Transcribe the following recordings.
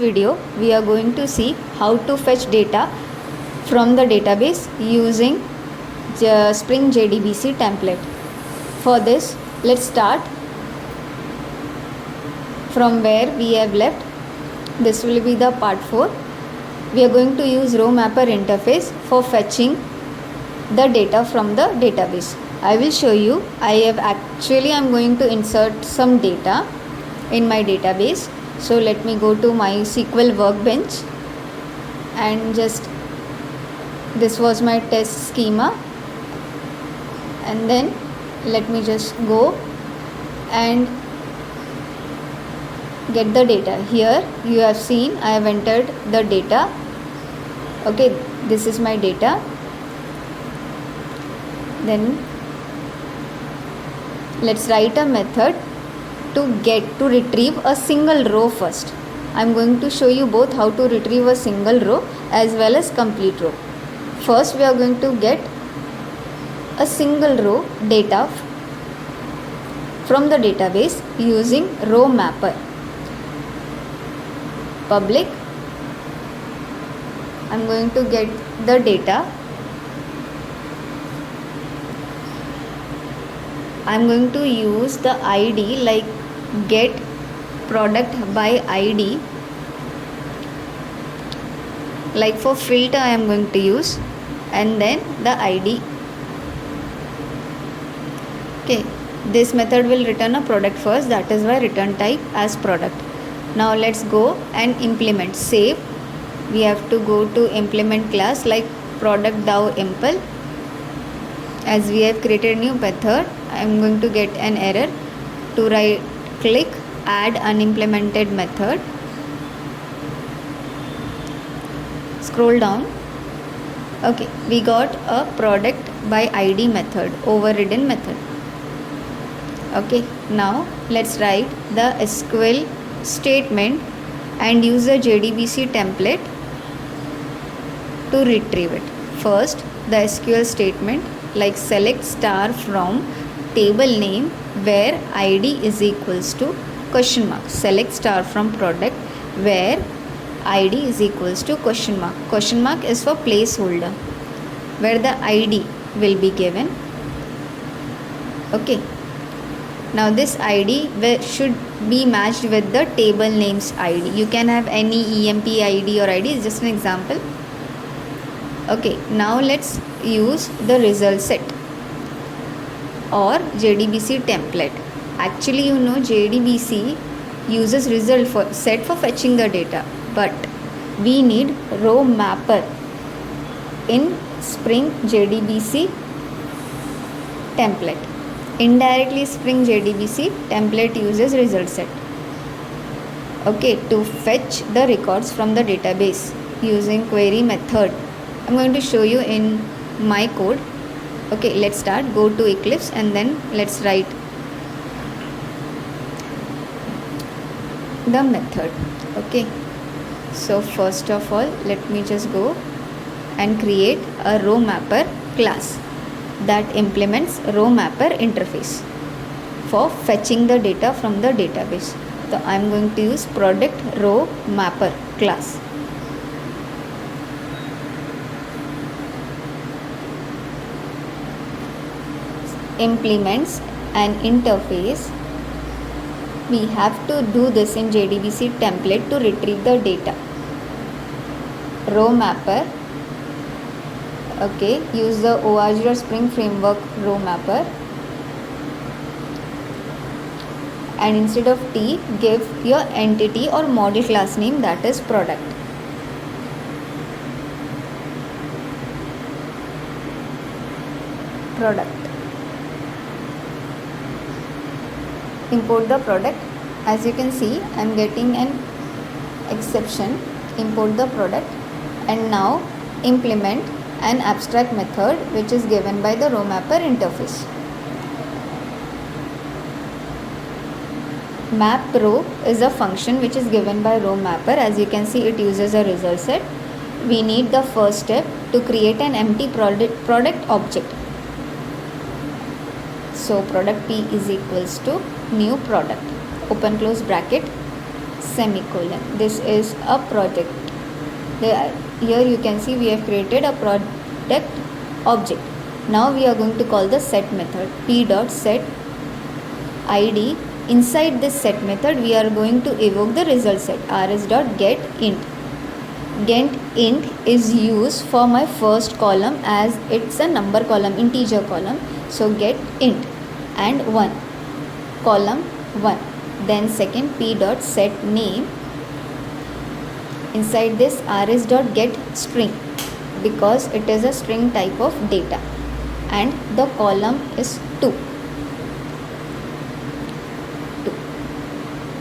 video, we are going to see how to fetch data from the database using Spring JDBC template. For this, let's start from where we have left. This will be the part 4. We are going to use row mapper interface for fetching the data from the database. I will show you. I'm going to insert some data in my database. So let me go to my SQL workbench and this was my test schema, and then let me just go and get the data. Here you have seen I have entered the data. Okay, this is my data. Then let's write a method to retrieve a single row first. I'm going to show you both how to retrieve a single row as well as complete row. First, we are going to get a single row data from the database using row mapper. Public. I'm going to get the data. I'm going to use the ID like get product by ID. Like for filter I am going to use, and then the ID. Okay, this method will return a product first, that is why return type as product. Now let's go and implement. Save. We have to go to implement class like product DAO impl. As we have created a new method, I am going to get an error. To right click, add unimplemented method. Scroll down. Okay, we got a product by ID method, overridden method. Okay, now let's write the SQL statement and use the JDBC template to retrieve it. First, the SQL statement like select star from table name where ID is equals to question mark. Select star from product where ID is equals to question mark. Question mark is for placeholder where the ID will be given. Okay. Now this ID should be matched with the table names ID. You can have any EMP ID or ID, is just an example. Okay, now let's use the result set or JDBC template. Actually, you know JDBC uses result set for fetching the data, but we need row mapper in Spring JDBC template. Indirectly, Spring JDBC template uses result set. Okay, to fetch the records from the database using query method. I'm going to show you in my code. Okay, let's start. Go to Eclipse and then let's write the method. Okay, so first of all, let me just go and create a row mapper class that implements row mapper interface for fetching the data from the database. So I'm going to use product row mapper class. Implements an interface. We have to do this in JDBC template to retrieve the data. Row mapper. Okay, use the ORG or Spring Framework row mapper, and instead of T, give your entity or model class name, that is product. Import the product. As you can see, I am getting an exception. Import the product, and now implement an abstract method which is given by the row mapper interface. Map row is a function which is given by row mapper. As you can see, it uses a result set. We need the first step to create an empty product object. So product P is equals to new product, open close bracket, semicolon. This is a project. Here you can see we have created a product object. Now we are going to call the set method, p.set id. Inside this set method we are going to evoke the result set, rs.getInt. GetInt is used for my first column as it's a number column, integer column. So getInt and 1, column 1. Then second p.set name. Inside this rs.getString, because it is a string type of data, and the column is 2.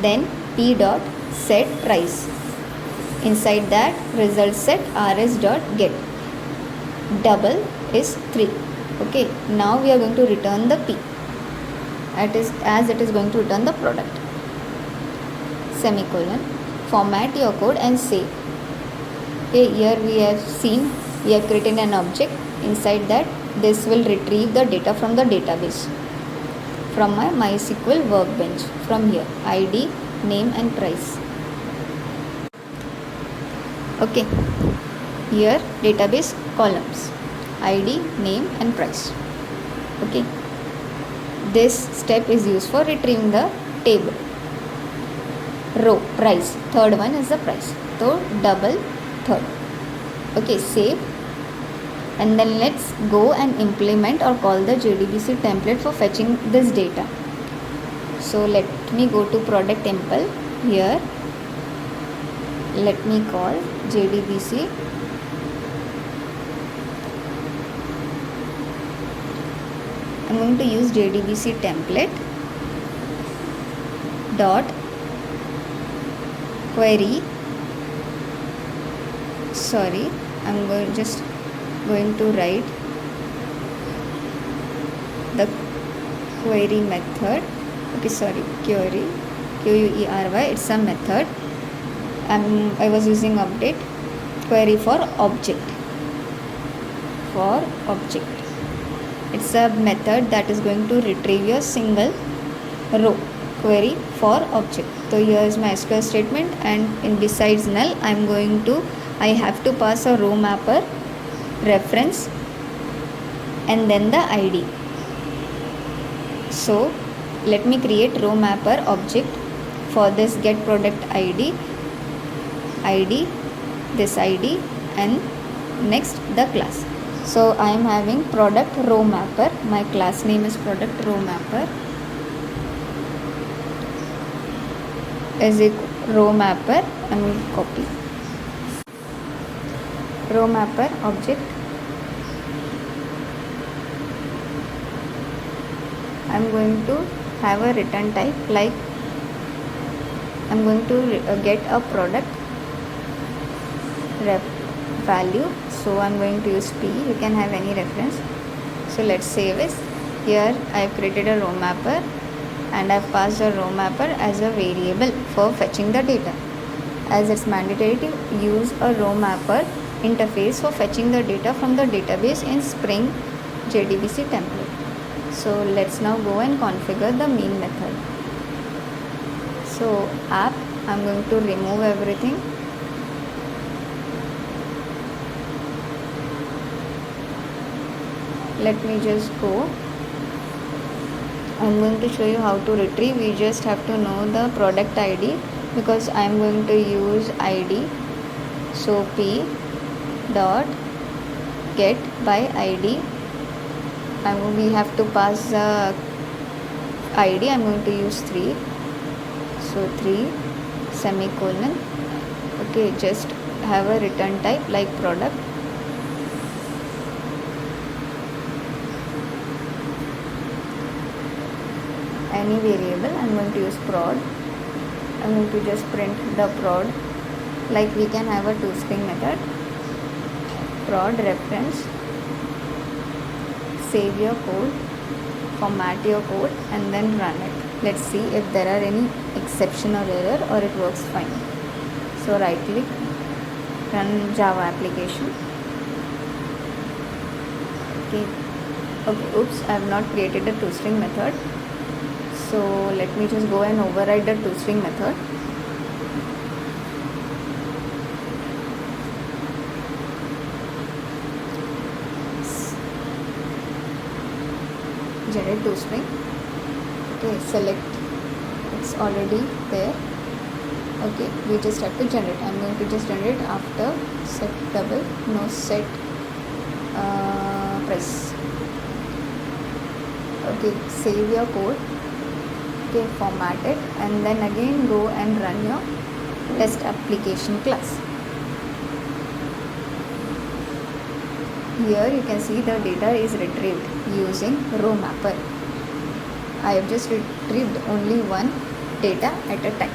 Then p.set price. Inside that result set rs.get. Double is 3. Okay, now we are going to return the p. As it is going to return the product. Semicolon. Format your code and save. Okay, here we have seen we have created an object. Inside that, this will retrieve the data from the database, from my MySQL workbench. From here, id, name and price. Okay, here database columns, id, name and price. Okay, this step is used for retrieving the table. Row, price, third one is the price, so double third. Okay, save, and then let's go and implement or call the JDBC template for fetching this data. So let me go to product impl. Here let me call JDBC I'm going to use JDBC template dot query. I'm going to write the query method. Query, query, it's a method. I was using update query for object. It's a method that is going to retrieve your single row. Query for object. So here is my SQL statement, and besides null I have to pass a row mapper, reference, and then the id. So let me create row mapper object. For this, get product id, this id, and next the class. So I am having product row mapper. My class name is product row mapper. Is a row mapper. I will copy row mapper object. I am going to have a return type, like I am going to get a product ref value. So I am going to use p. You can have any reference. So let's save it. Here I have created a row mapper, and I have passed a row mapper as a variable for fetching the data, as it's mandatory to use a row mapper interface for fetching the data from the database in Spring JDBC template. So let's now go and configure the main method. So app, I'm going to remove everything. Let me just go. I'm going to show you how to retrieve. We just have to know the product ID, because I'm going to use ID. So p dot get by ID, and we have to pass the ID. I'm going to use 3. So 3 semicolon. Okay, just have a return type like product. Any variable. I'm going to use prod. I'm going to just print the prod, like we can have a toString method. Prod reference. Save your code, format your code, and then run it. Let's see if there are any exception or error, or it works fine. So right click, run Java application. Okay, oops, I have not created a toString method. So let me just go and override the toString method. generate toString. Okay, select, it's already there. Okay, we just have to generate. I'm going to just generate after set double, no set press. Okay, save your code. Okay, format it, and then again go and run your test application class. Here you can see the data is retrieved using row mapper. I have just retrieved only one data at a time.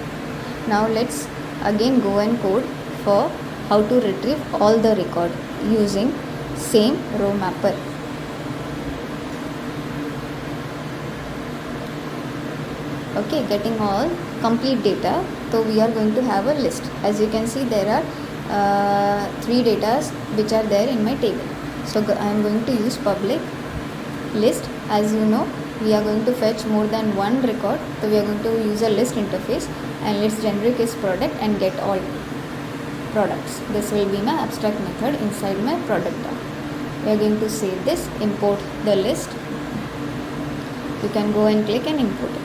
Now let's again go and code for how to retrieve all the record using same row mapper. Okay, getting all complete data, so we are going to have a list. As you can see, there are 3 data which are there in my table. So I am going to use public list. As you know, we are going to fetch more than one record, so we are going to use a list interface, and let's generate is product and get all products. This will be my abstract method inside my product tag. We are going to save this, import the list. You can go and click and import it.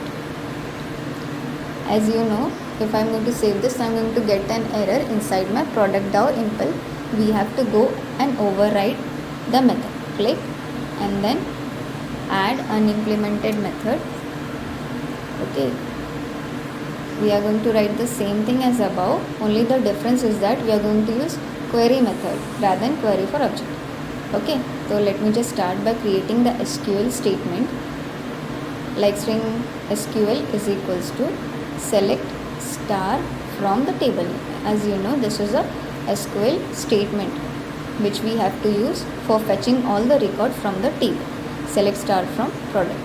As you know, if I am going to save this, I am going to get an error inside my product DAO impl. We have to go and override the method. Click and then add unimplemented method. Okay, we are going to write the same thing as above, only the difference is that we are going to use query method rather than query for object. Okay, so let me just start by creating the SQL statement. Like string SQL is equals to select star from the table. As you know, this is a SQL statement which we have to use for fetching all the record from the table. Select star from product.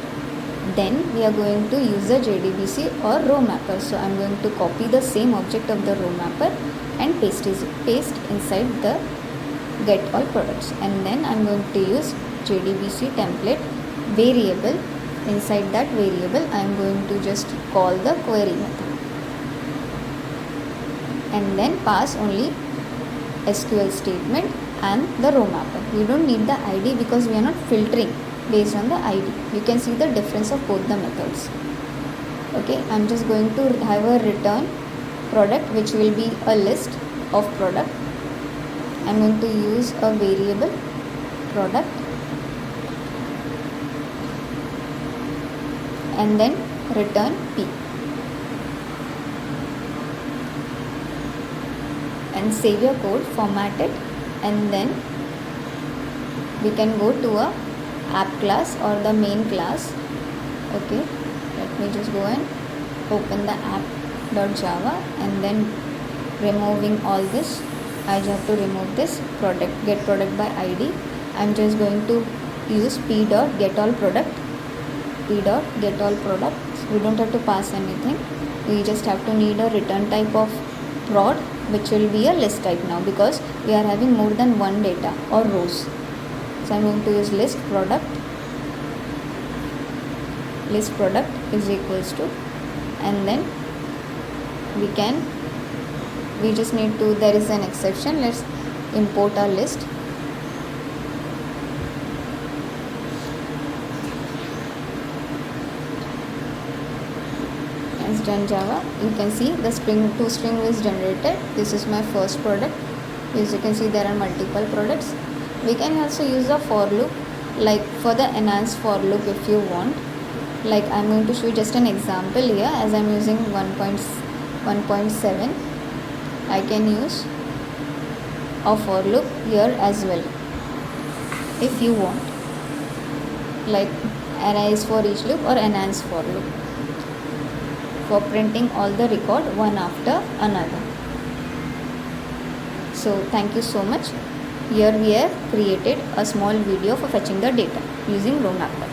Then we are going to use the JDBC or row mapper. So I am going to copy the same object of the row mapper and paste inside the get all products. And then I am going to use JDBC template variable. Inside that variable, I am going to just call the query method and then pass only SQL statement and the row mapper. We don't need the ID because we are not filtering based on the ID. You can see the difference of both the methods. Okay, I'm just going to have a return product which will be a list of product. I'm going to use a variable product and then return P and save your code, format it, and then we can go to a app class or the main class. Okay, let me just go and open the app.java and then removing all this. I have to remove this product, get product by ID. I'm just going to use p.getAllProduct. p.getAllProduct. We don't have to pass anything. We just have to need a return type of prod, which will be a list type now because we are having more than one data or rows. So I'm going to use list product is equals to, and then we just need to, there is an exception, let's import our list. As done Java, you can see the toString is generated. This is my first product. As you can see, there are multiple products. We can also use a for loop, like for the enhanced for loop if you want. Like I'm going to show you just an example here. As I'm using 1.7, I can use a for loop here as well if you want, like arise for each loop or enhance for loop for printing all the record one after another. So thank you so much. Here we have created a small video for fetching the data using row mapper.